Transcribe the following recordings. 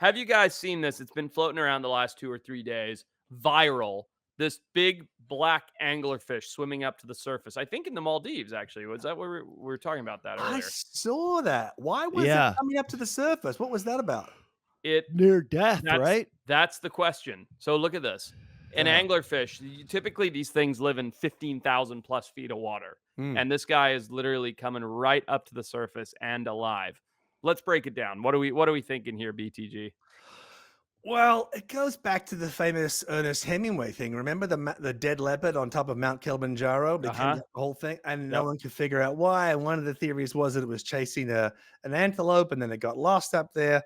Have you guys seen this? It's been floating around the last 2 or 3 days, viral. This big black anglerfish swimming up to the surface. I think in the Maldives, actually. Was that where we were talking about that I earlier? saw that. Why was it Yeah. coming up to the surface? What was that about? It Near death, that's right? that's the question. So look at this. An Yeah. anglerfish, typically these things live in 15,000 plus feet of water. Mm. And this guy is literally coming right up to the surface and alive. Let's break it down. What are we thinking here, BTG? Well, it goes back to the famous Ernest Hemingway thing. Remember the dead leopard on top of Mount Kilimanjaro became Uh-huh. the whole thing, and no Yep. one could figure out why. And one of the theories was that it was chasing an antelope, and then it got lost up there.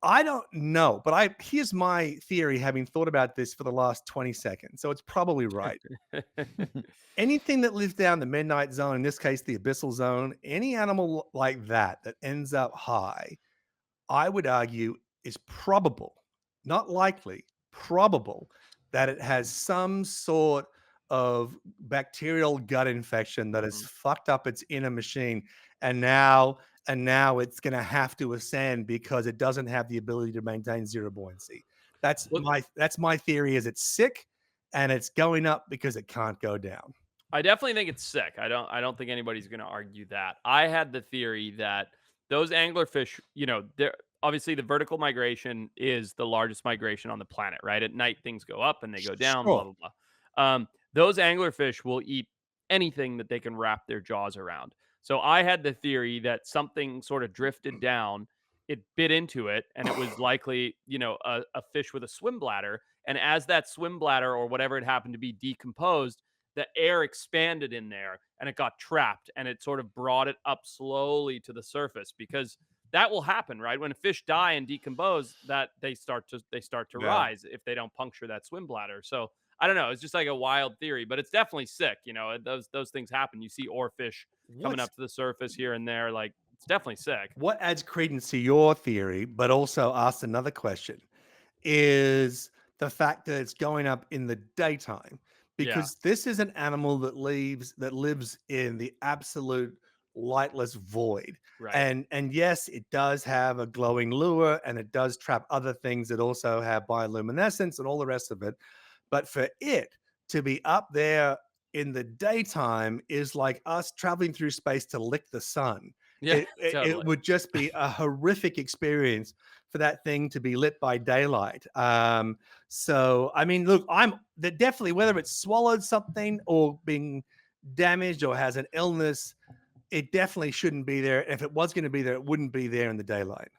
I don't know, but I here's my theory, having thought about this for the last 20 seconds. So it's probably right. Anything that lives down the midnight zone, in this case, the abyssal zone, any animal like that ends up high, I would argue is probable, not likely, probable that it has some sort of bacterial gut infection that has Mhm. fucked up its inner machine, and now it's going to have to ascend because it doesn't have the ability to maintain zero buoyancy. Look, That's my theory. Is it's sick and it's going up because it can't go down. I definitely think it's sick. I don't think anybody's gonna argue that. I had the theory that those anglerfish, they're obviously the vertical migration is the largest migration on the planet, right? At night things go up and they go down, blah Sure. blah blah. Those anglerfish will eat anything that they can wrap their jaws around. So I had the theory that something sort of drifted down, it bit into it, and it was likely, a fish with a swim bladder. And as that swim bladder or whatever it happened to be decomposed, the air expanded in there and it got trapped and it sort of brought it up slowly to the surface because that will happen, right? When a fish die and decompose, that they start to Yeah. rise if they don't puncture that swim bladder. So I don't know. It's just like a wild theory, but it's definitely sick. Those things happen. You see oarfish coming What's up to the surface here and there. Like it's definitely sick. what adds credence to your theory, but also asks another question, is the fact that it's going up in the daytime, Yeah. because this is an animal that lives in the absolute lightless void. Right. And yes, it does have a glowing lure and it does trap other things that also have bioluminescence and all the rest of it. But for it to be up there in the daytime is like us traveling through space to lick the sun. Yeah. It Totally. would just be a horrific experience for that thing to be lit by daylight. So I mean, look, I'm that definitely, whether it's swallowed something or being damaged or has an illness, it definitely shouldn't be there. If it was going to be there, it wouldn't be there in the daylight.